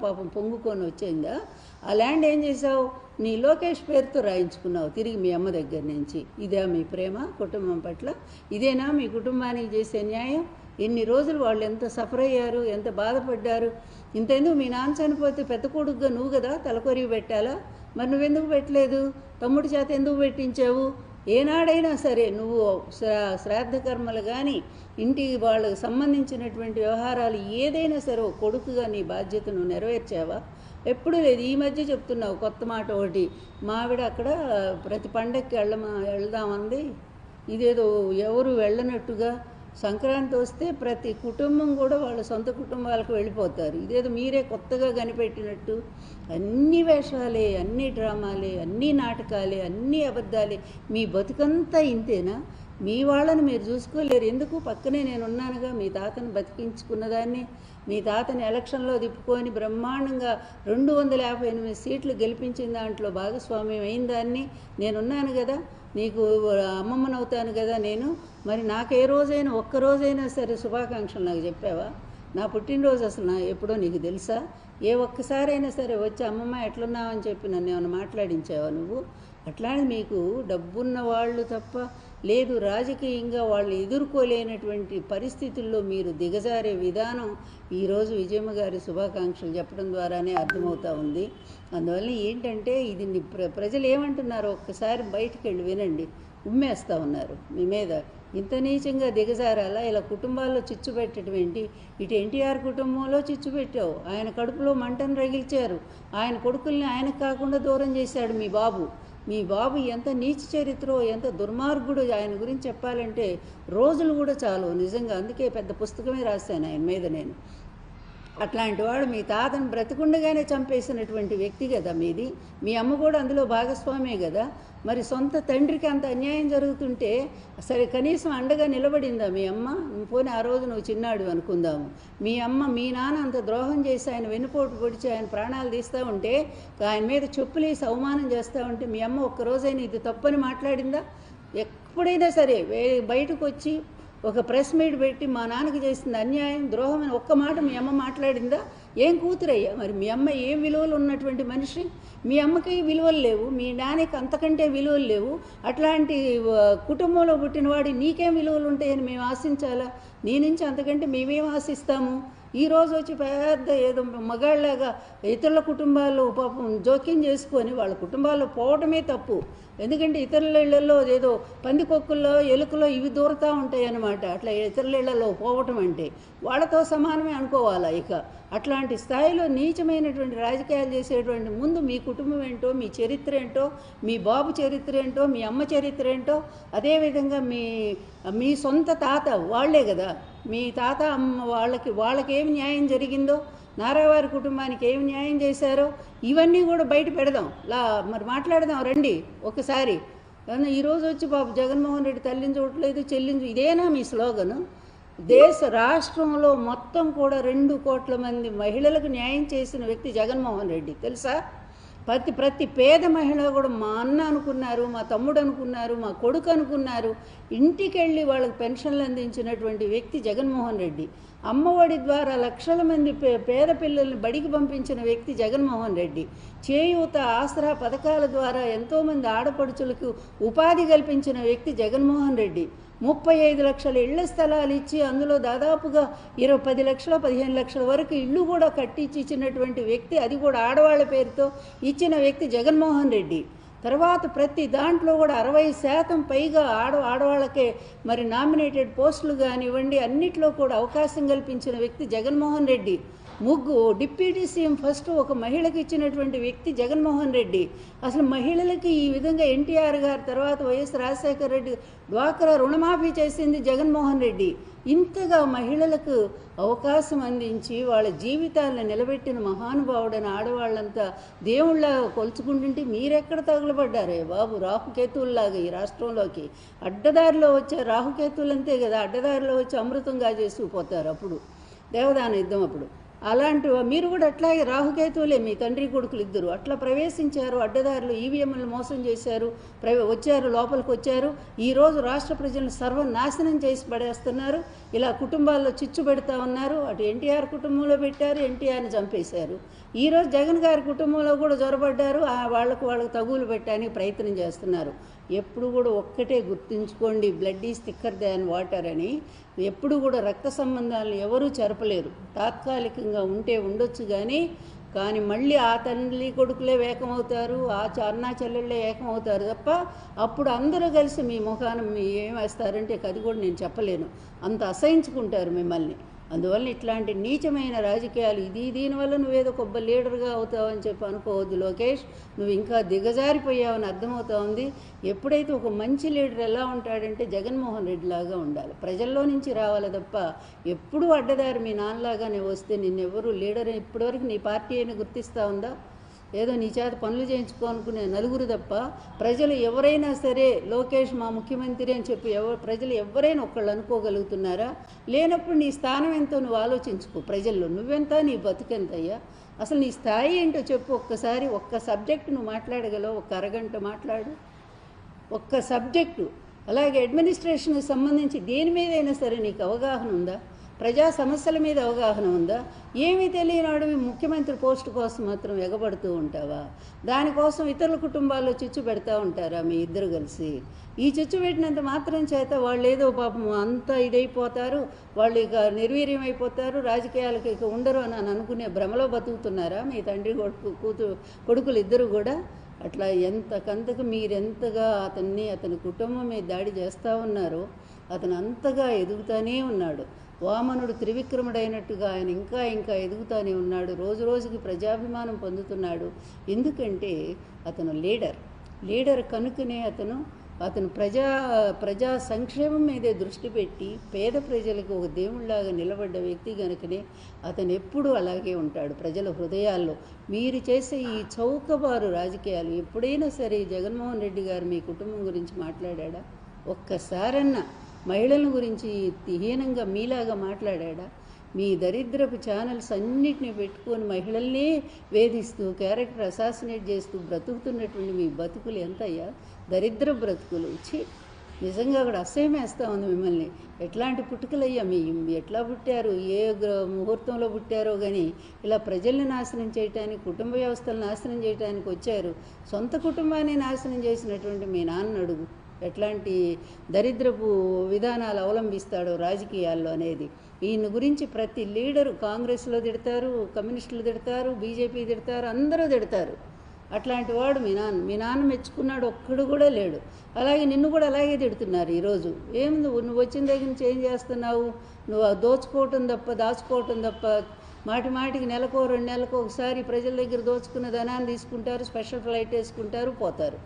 పాపం పొంగుకొని వచ్చిందా? ఆ ల్యాండ్ ఏం చేసావు? నీ లోకేష్ పేరుతో రాయించుకున్నావు తిరిగి మీ అమ్మ దగ్గర నుంచి. ఇదే మీ ప్రేమ కుటుంబం పట్ల? ఇదేనా మీ కుటుంబానికి చేసే న్యాయం? ఎన్ని రోజులు వాళ్ళు ఎంత సఫర్ అయ్యారు, ఎంత బాధపడ్డారు. ఇంతెందుకు మీ నాన్న చనిపోతే పెద్ద కొడుకుగా నువ్వు కదా తలకొరిగి పెట్టాలా? మరి నువ్వెందుకు పెట్టలేదు? తమ్ముడి చేత ఎందుకు పెట్టించావు? ఏనాడైనా సరే నువ్వు శ్రాద్ధ కర్మలు కానీ ఇంటికి వాళ్ళకి సంబంధించినటువంటి వ్యవహారాలు ఏదైనా సరే కొడుకుగా నీ బాధ్యతను నెరవేర్చావా? ఎప్పుడూ లేదు. ఈ మధ్య చెప్తున్నావు కొత్త మాట ఒకటి, మావిడ అక్కడ ప్రతి పండగకి వెళ్దామంది. ఇదేదో ఎవరు వెళ్ళనట్టుగా. సంక్రాంతి వస్తే ప్రతి కుటుంబం కూడా వాళ్ళ సొంత కుటుంబాలకు వెళ్ళిపోతారు. ఇదేదో మీరే కొత్తగా కనిపెట్టినట్టు. అన్ని వేషాలే, అన్ని డ్రామాలే, అన్ని నాటకాలే, అన్ని అబద్ధాలే. మీ బతుకంతా ఇంతేనా? మీ వాళ్ళని మీరు చూసుకోలేరు ఎందుకు? పక్కనే నేను ఉన్నానుగా. మీ తాతను బతికించుకున్నదాన్ని, మీ తాతని ఎలక్షన్లో తిప్పుకొని బ్రహ్మాండంగా 258 సీట్లు గెలిపించిన దాంట్లో భాగస్వామ్యం అయిన దాన్ని నేనున్నాను కదా. నీకు అమ్మమ్మనవుతాను కదా నేను. మరి నాకు ఏ రోజైనా ఒక్కరోజైనా సరే శుభాకాంక్షలు నాకు చెప్పావా? నా పుట్టినరోజు అసలు ఎప్పుడో నీకు తెలుసా? ఏ ఒక్కసారైనా సరే వచ్చి అమ్మమ్మ ఎట్లున్నావని చెప్పి నన్ను ఏమైనా మాట్లాడించావా నువ్వు? అట్లాంటి మీకు డబ్బున్న వాళ్ళు తప్ప లేదు. రాజకీయంగా వాళ్ళు ఎదుర్కోలేనటువంటి పరిస్థితుల్లో మీరు దిగజారే విధానం ఈరోజు విజయమ్మ గారి శుభాకాంక్షలు చెప్పడం ద్వారానే అర్థమవుతూ ఉంది. అందువల్ల ఏంటంటే ఇది ప్రజలు ఏమంటున్నారో ఒక్కసారి బయటికి వెళ్ళి వినండి. ఉమ్మేస్తూ ఉన్నారు మీ మీద. ఇంత నీచంగా దిగజారాలా? ఇలా కుటుంబాల్లో చిచ్చు పెట్టడం ఏంటి? ఇటు ఎన్టీఆర్ కుటుంబంలో చిచ్చు పెట్టావు. ఆయన కడుపులో మంటను రగిల్చారు. ఆయన కొడుకుల్ని ఆయనకు కాకుండా దూరం చేశాడు మీ బాబు. మీ బాబు ఎంత నీచ చరిత్రో, ఎంత దుర్మార్గుడు ఆయన గురించి చెప్పాలంటే రోజులు కూడా చాలు నిజంగా. అందుకే పెద్ద పుస్తకమే రాశాను ఆయన మీద నేను. అట్లాంటి వాడు మీ తాతను బ్రతికుండగానే చంపేసినటువంటి వ్యక్తి కదా మీది. మీ అమ్మ కూడా అందులో భాగస్వామే కదా. మరి సొంత తండ్రికి అంత అన్యాయం జరుగుతుంటే సరే కనీసం అండగా నిలబడిందా మీ అమ్మ? పోనీ ఆ రోజు నువ్వు చిన్నాడు అనుకుందాము. మీ అమ్మ మీ నాన్న అంత ద్రోహం చేసి ఆయన వెన్నుపోటు పొడిచి ఆయన ప్రాణాలు తీస్తూ ఉంటే, ఆయన మీద చెప్పులేసి అవమానం చేస్తూ ఉంటే మీ అమ్మ ఒక్కరోజైనా ఇది తప్పని మాట్లాడిందా? ఎప్పుడైనా సరే బయటకు వచ్చి ఒక ప్రెస్ మీట్ పెట్టి మా నాన్నకి చేసింది అన్యాయం, ద్రోహం అని ఒక్క మాట మీ అమ్మ మాట్లాడిందా? ఏం కూతురయ్యా మరి మీ అమ్మ? ఏం విలువలు ఉన్నటువంటి మనిషి? మీ అమ్మకి విలువలు లేవు, మీ నాన్నకి అంతకంటే విలువలు లేవు. అట్లాంటి కుటుంబంలో పుట్టినవాడి నీకేం విలువలు ఉంటాయని మేము ఆశించాలా? నీ నుంచి అంతకంటే మేమేం ఆశిస్తాము? ఈరోజు వచ్చి పెద్ద ఏదో మగాళ్ళలాగా ఇతరుల కుటుంబాల్లో పాపం జోక్యం చేసుకొని వాళ్ళ కుటుంబాల్లో పోవటమే తప్పు. ఎందుకంటే ఇతరుల ఇళ్లలో ఏదో పందికొక్కుల్లో ఎలుకలో ఇవి దూరుతూ ఉంటాయి అన్నమాట. అట్లా ఇతరుల ఇళ్లలో పోవటం అంటే వాళ్ళతో సమానమే అనుకోవాలా. ఇక అట్లాంటి స్థాయిలో నీచమైనటువంటి రాజకీయాలు చేసేటువంటి ముందు మీ కుటుంబం ఏంటో, మీ చరిత్ర ఏంటో, మీ బాబు చరిత్ర ఏంటో, మీ అమ్మ చరిత్ర ఏంటో, అదేవిధంగా మీ సొంత తాత వాళ్లే కదా. మీ తాత అమ్మ వాళ్ళకి ఏమి న్యాయం జరిగిందో, నారావారి కుటుంబానికి ఏమి న్యాయం చేశారో ఇవన్నీ కూడా బయట పెడదాం. మరి మాట్లాడదాం రండి ఒకసారి. ఈరోజు వచ్చి బాబు జగన్మోహన్ రెడ్డి తల్లిని చూడలేదు, చెల్లించు, ఇదేనా మీ స్లోగను? రాష్ట్రంలో మొత్తం కూడా 2 కోట్ల మంది మహిళలకు న్యాయం చేసిన వ్యక్తి జగన్మోహన్ రెడ్డి తెలుసా? ప్రతి పేద మహిళ కూడా మా అన్న అనుకున్నారు, మా తమ్ముడు అనుకున్నారు, మా కొడుకు అనుకున్నారు. ఇంటికి వెళ్ళి వాళ్ళకి పెన్షన్లు అందించినటువంటి వ్యక్తి జగన్మోహన్ రెడ్డి. అమ్మఒడి ద్వారా లక్షల మంది పేద పిల్లల్ని బడికి పంపించిన వ్యక్తి జగన్మోహన్ రెడ్డి. చేయూత, ఆసరా పథకాల ద్వారా ఎంతోమంది ఆడపడుచులకు ఉపాధి కల్పించిన వ్యక్తి జగన్మోహన్ రెడ్డి. 35 లక్షల ఇళ్ల స్థలాలు ఇచ్చి అందులో దాదాపుగా 10 లక్షల 15 లక్షల వరకు ఇళ్ళు కూడా కట్టించి ఇచ్చినటువంటి వ్యక్తి, అది కూడా ఆడవాళ్ల పేరుతో ఇచ్చిన వ్యక్తి జగన్మోహన్ రెడ్డి. తర్వాత ప్రతి దాంట్లో కూడా 60% పైగా ఆడవాళ్ళకే మరి నామినేటెడ్ పోస్టులు కానివ్వండి అన్నిట్లో కూడా అవకాశం కల్పించిన వ్యక్తి Jaganmohan Reddy. Deputy CM first ఒక మహిళకి ఇచ్చినటువంటి వ్యక్తి జగన్మోహన్ రెడ్డి. అసలు మహిళలకి ఈ విధంగా ఎన్టీఆర్ గారు తర్వాత వైఎస్ రాజశేఖర రెడ్డి డ్వాక్రా రుణమాఫీ చేసింది జగన్మోహన్ రెడ్డి. ఇంతగా మహిళలకు అవకాశం అందించి వాళ్ళ జీవితాలను నిలబెట్టిన మహానుభావుడైన ఆడవాళ్ళంతా దేవుళ్ళ కొలుచుకుంటుంటే మీరెక్కడ తగులబడ్డారే బాబు? రాహుకేతువుల్లాగా ఈ రాష్ట్రంలోకి అడ్డదారిలో వచ్చే రాహుకేతువులు అంతే కదా, అడ్డదారిలో వచ్చి అమృతంగా చేసుకుపోతారు అప్పుడు దేవదాన యుద్ధం అప్పుడు. అలాంటి మీరు కూడా అట్లాగే రాహుకేతువులే మీ తండ్రి కొడుకులు ఇద్దరు అట్లా ప్రవేశించారు, అడ్డదారులు ఈవీఎంలను మోసం చేశారు, వచ్చారు, లోపలికి వచ్చారు. ఈరోజు రాష్ట్ర ప్రజలను సర్వనాశనం చేసి పడేస్తున్నారు. ఇలా కుటుంబాల్లో చిచ్చు పెడతా ఉన్నారు. అటు ఎన్టీఆర్ కుటుంబంలో పెట్టారు, ఎన్టీఆర్ని చంపేశారు. ఈరోజు జగన్ గారి కుటుంబంలో కూడా జొరబడ్డారు, వాళ్ళకు తగులు పెట్టడానికి ప్రయత్నం చేస్తున్నారు. ఎప్పుడు కూడా ఒక్కటే గుర్తుంచుకోండి, blood is thicker than water అని. ఎప్పుడు కూడా రక్త సంబంధాలను ఎవరూ చెరపలేరు. తాత్కాలికంగా ఉంటే ఉండొచ్చు కానీ మళ్ళీ ఆ తల్లి కొడుకులే ఏకమవుతారు, అన్నా చెల్లెళ్ళే ఏకమవుతారు తప్ప అప్పుడు అందరూ కలిసి మీ ముఖాన ఏం వేస్తారంటే అది కూడా నేను చెప్పలేను. అంత అసహించుకుంటారు మిమ్మల్ని. అందువల్ల ఇట్లాంటి నీచమైన రాజకీయాలు దీనివల్ల నువ్వేదో గొప్ప లీడర్గా అవుతావని చెప్పి అనుకోవద్దు లోకేష్. నువ్వు ఇంకా దిగజారిపోయావని అర్థమవుతా ఉంది. ఎప్పుడైతే ఒక మంచి లీడర్ ఎలా ఉంటాడంటే జగన్మోహన్ రెడ్డి లాగా ఉండాలి, ప్రజల్లో నుంచి రావాలి తప్ప ఎప్పుడూ అడ్డదారి మీ నాన్నలాగానే వస్తే నిన్నెవరు లీడర్ ఇప్పటివరకు నీ పార్టీ అయినా గుర్తిస్తూ ఉందా? ఏదో నీ చేత పనులు చేయించుకోనుకునే నలుగురు తప్ప ప్రజలు ఎవరైనా సరే లోకేష్ మా ముఖ్యమంత్రి అని చెప్పి ప్రజలు ఎవరైనా ఒక్కళ్ళు అనుకోగలుగుతున్నారా? లేనప్పుడు నీ స్థానం ఎంతో నువ్వు ఆలోచించుకో. ప్రజల్లో నువ్వెంత, నీ బతుకెంతయ్యా? అసలు నీ స్థాయి ఏంటో చెప్పు. ఒక్కసారి ఒక్క సబ్జెక్టు నువ్వు మాట్లాడగలవు, ఒక్క అరగంట మాట్లాడు ఒక్క సబ్జెక్టు. అలాగే అడ్మినిస్ట్రేషన్కి సంబంధించి దేని మీదైనా సరే నీకు అవగాహన ఉందా? ప్రజా సమస్యల మీద అవగాహన ఉందా? ఏమీ తెలియనాడు ముఖ్యమంత్రి పోస్టు కోసం మాత్రం ఎగబడుతూ ఉంటావా? దానికోసం ఇతరుల కుటుంబాల్లో చిచ్చు పెడతా ఉంటారా మీ ఇద్దరు కలిసి? ఈ చిచ్చు పెట్టినంత మాత్రం చేత వాళ్ళు ఏదో పాపం అంతా ఇదైపోతారు, వాళ్ళు ఇక నిర్వీర్యం అయిపోతారు, రాజకీయాలకు ఇక ఉండరు అని అనుకునే భ్రమలో బతుకుతున్నారా మీ తండ్రి కొడుకులు ఇద్దరు కూడా? అట్లా ఎంతకంతకు మీరెంతగా అతని కుటుంబం మీద దాడి చేస్తూ ఉన్నారో అతను అంతగా ఎదుగుతూనే ఉన్నాడు. వామనుడు త్రివిక్రముడైనట్టుగా ఆయన ఇంకా ఎదుగుతూనే ఉన్నాడు. రోజు రోజుకి ప్రజాభిమానం పొందుతున్నాడు. ఎందుకంటే అతను లీడర్ కనుకనే అతను ప్రజా సంక్షేమం మీదే దృష్టి పెట్టి పేద ప్రజలకు ఒక దేవుళ్లాగా నిలబడ్డ వ్యక్తి కనుకనే అతను ఎప్పుడూ అలాగే ఉంటాడు ప్రజల హృదయాల్లో. మీరు చేసే ఈ చౌకబారు రాజకీయాలు ఎప్పుడైనా సరే జగన్మోహన్ రెడ్డి గారు మీ కుటుంబం గురించి మాట్లాడా? ఒక్కసారన్నా మహిళల గురించి హీనంగా మీలాగా మాట్లాడా? మీ దరిద్రపు ఛానల్స్ అన్నిటిని పెట్టుకొని మహిళల్ని వేధిస్తూ క్యారెక్టర్ అసాసినేట్ చేస్తూ బ్రతుకుతున్నటువంటి మీ బతుకులు ఎంతయ్యా? దరిద్ర బ్రతుకులు. నిజంగా కూడా అసహ్యం వేస్తూ ఉంది మిమ్మల్ని. ఎట్లాంటి పుట్టుకలయ్యా మీ ఎట్లా పుట్టారు, ఏ ముహూర్తంలో పుట్టారో కానీ ఇలా ప్రజల్ని నాశనం చేయటానికి, కుటుంబ వ్యవస్థలు నాశనం చేయడానికి వచ్చారు. సొంత కుటుంబాన్ని నాశనం చేసినటువంటి మీ నాన్న అడుగు ఎట్లాంటి దరిద్రపు విధానాలు అవలంబిస్తాడో రాజకీయాల్లో అనేది. ఈయన గురించి ప్రతి లీడరు కాంగ్రెస్లో తిడతారు, కమ్యూనిస్టులు తిడతారు, బీజేపీ తిడతారు, అందరూ తిడతారు. అట్లాంటి వాడు మీ నాన్న మెచ్చుకున్నాడు ఒక్కడు కూడా లేడు. అలాగే నిన్ను కూడా అలాగే తిడుతున్నారు ఈరోజు. నువ్వు వచ్చిన దగ్గర నుంచి ఏం చేస్తున్నావు? నువ్వు దోచుకోవటం తప్ప దాచుకోవటం తప్ప మాటికి నెలకో 2 నెలలకు ఒకసారి ప్రజల దగ్గర దోచుకున్న ధనాన్ని తీసుకుంటారు, స్పెషల్ ఫ్లైట్ వేసుకుంటారు, పోతారు.